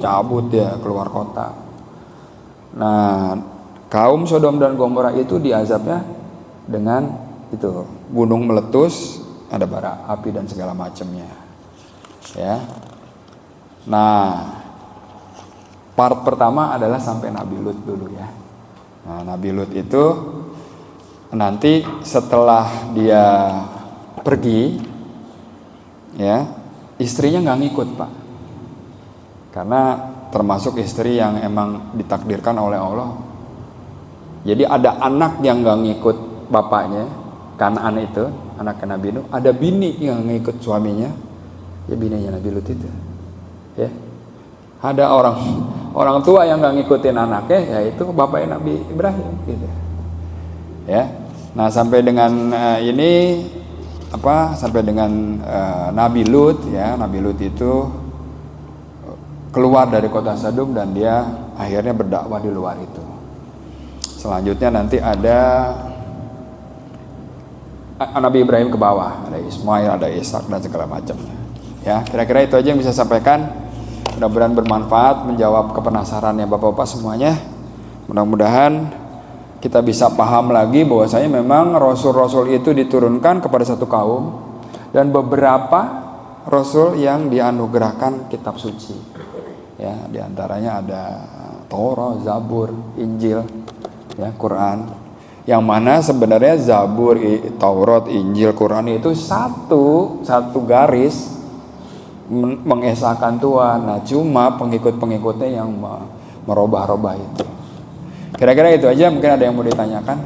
ya keluar kota. Nah kaum Sodom dan Gomora itu diazabnya dengan itu gunung meletus, ada bara api dan segala macamnya, ya. Nah part pertama adalah sampai Nabi Lut dulu ya. Nah Nabi Lut itu nanti setelah dia pergi, ya istrinya nggak ngikut Pak, karena termasuk istri yang emang ditakdirkan oleh Allah. Jadi ada anak yang nggak ngikut bapaknya, Kanaan itu anaknya Nabi Nuh. Ada bini yang ngikut suaminya, ya bininya Nabi Lut itu, ya. Ada orang tua yang nggak ngikutin anaknya, yaitu bapaknya Nabi Ibrahim, gitu, ya. Nah sampai dengan sampai dengan Nabi Lut, ya Nabi Lut itu keluar dari kota Sodom dan dia akhirnya berdakwah di luar itu. Selanjutnya nanti ada Nabi Ibrahim ke bawah, ada Ismail, ada Ishak dan segala macamnya. Ya kira-kira itu aja yang bisa sampaikan. Mudah-mudahan bermanfaat, menjawab kepenasarannya bapak-bapak semuanya. Mudah-mudahan kita bisa paham lagi bahwasanya memang rasul-rasul itu diturunkan kepada satu kaum dan beberapa rasul yang dianugerahkan kitab suci. Ya, diantaranya ada Taurat, Zabur, Injil, ya Quran. Yang mana sebenarnya Zabur, Taurat, Injil, Quran itu satu garis mengesahkan Tuhan. Nah, cuma pengikut-pengikutnya yang merubah-rubah itu. Kira-kira itu aja, mungkin ada yang mau ditanyakan?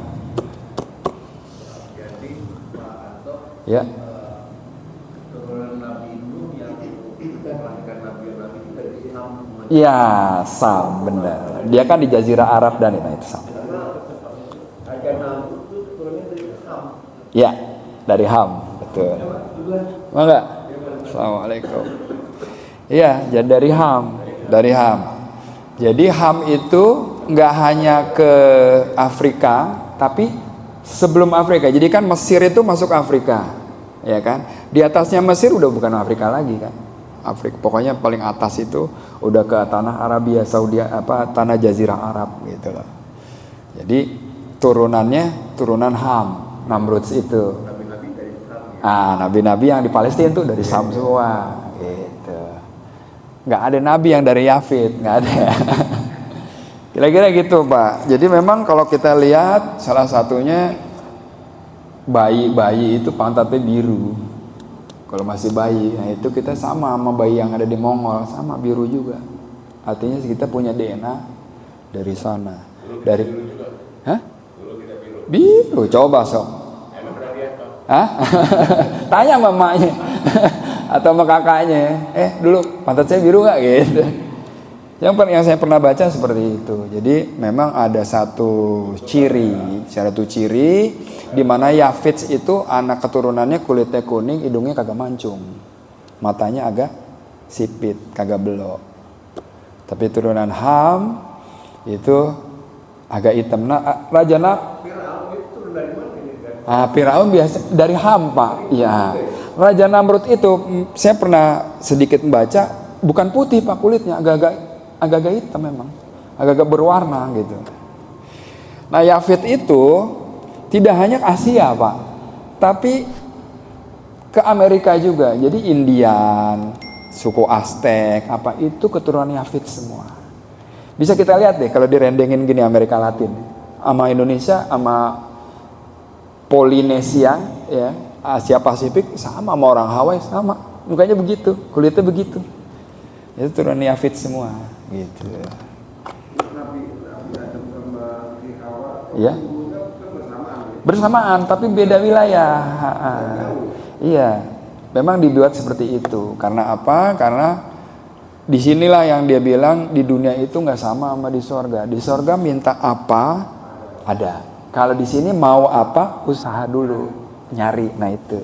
Jadi Pak Anto, ya. Keturunan Nabi Nuh yang melahirkan Nabi itu dari Ham. Iya, Sam, benar. Dia kan di Jazirah Arab dan itu Sam. Karena Raja Ham itu turunnya dari Ham. Ya, dari Ham, betul. Enggak? Assalamualaikum. Iya, jadi dari Ham. Jadi Ham itu nggak hanya ke Afrika, tapi sebelum Afrika. Jadi kan Mesir itu masuk Afrika, ya kan? Di atasnya Mesir udah bukan Afrika lagi kan? Afrika, pokoknya paling atas itu udah ke tanah Arabia Saudi, tanah Jazirah Arab gitu loh. Jadi turunan Ham, Namrud itu. Nabi-nabi dari Ham. Nabi-nabi yang di Palestina tuh dari Sam semua, gitu. Nggak ada nabi yang dari Yafid, nggak ada. Kira-kira gitu Pak. Jadi memang kalau kita lihat salah satunya bayi itu pantatnya biru. Kalau masih bayi, nah itu kita sama bayi yang ada di Mongol, sama biru juga. Artinya kita punya DNA dari sana. Dari juga. Hah? Dulu kita biru. Biru, coba sok. Emang berarti apa? Hah? Tanya mamanya atau sama kakaknya. Dulu pantat saya biru nggak gitu. Yang saya pernah baca seperti itu. Jadi memang ada satu ciri di mana Yafits itu anak keturunannya kulitnya kuning, hidungnya kagak mancung, matanya agak sipit, kagak belok. Tapi turunan Ham itu agak hitam. Nah, Raja Firaun itu turun dari mana ini kan? Firaun biasa dari Ham, Pak. Iya. Raja Namrud itu saya pernah sedikit membaca, bukan putih Pak kulitnya, agak-agak hitam memang, agak-agak berwarna gitu. Nah, Yafit itu tidak hanya ke Asia Pak, tapi ke Amerika juga. Jadi Indian, suku Aztec, apa itu keturunan Yafit semua. Bisa kita lihat deh kalau direndengin gini Amerika Latin, sama Indonesia, sama Polinesia, ya, Asia Pasifik sama orang Hawaii sama, mukanya begitu, kulitnya begitu. Itu turunan Yafit semua, gitu. Nabi Adam sama Hawa Iya. Bersamaan, tapi beda wilayah. Iya, memang dibuat seperti itu. Karena apa? Karena disinilah yang dia bilang di dunia itu nggak sama di sorga. Di sorga minta apa ada. Kalau di sini mau apa usaha dulu nyari. Nah itu.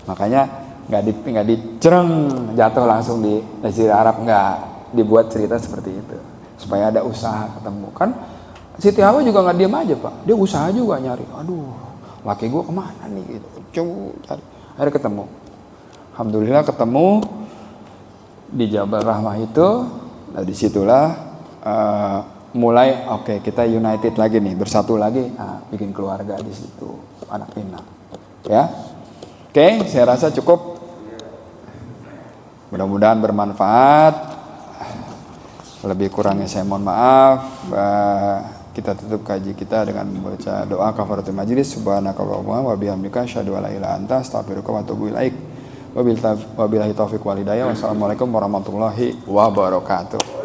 Makanya nggak dicereng jatuh langsung di Jazirah Arab, nggak, dibuat cerita seperti itu supaya ada usaha ketemu. Kan Siti Hawa juga nggak diam aja Pak, dia usaha juga nyari. Aduh, laki gue kemana nih gitu, coba cari, akhirnya ketemu. Alhamdulillah ketemu di Jabal Rahmah itu. Nah disitulah mulai oke, kita united lagi nih, bersatu lagi, bikin keluarga di situ, anak pinak, ya. Oke, saya rasa cukup. Mudah-mudahan bermanfaat. Lebih kurangnya saya mohon maaf. Kita tutup kaji kita dengan membaca doa kafaratul majlis. Subhanakallahumma wa bihamdika asyhadu an la ilaha illa anta astaghfiruka wa atubu ilaik. Wabillahi taufiq wal hidayah. Wassalamualaikum warahmatullahi wabarakatuh.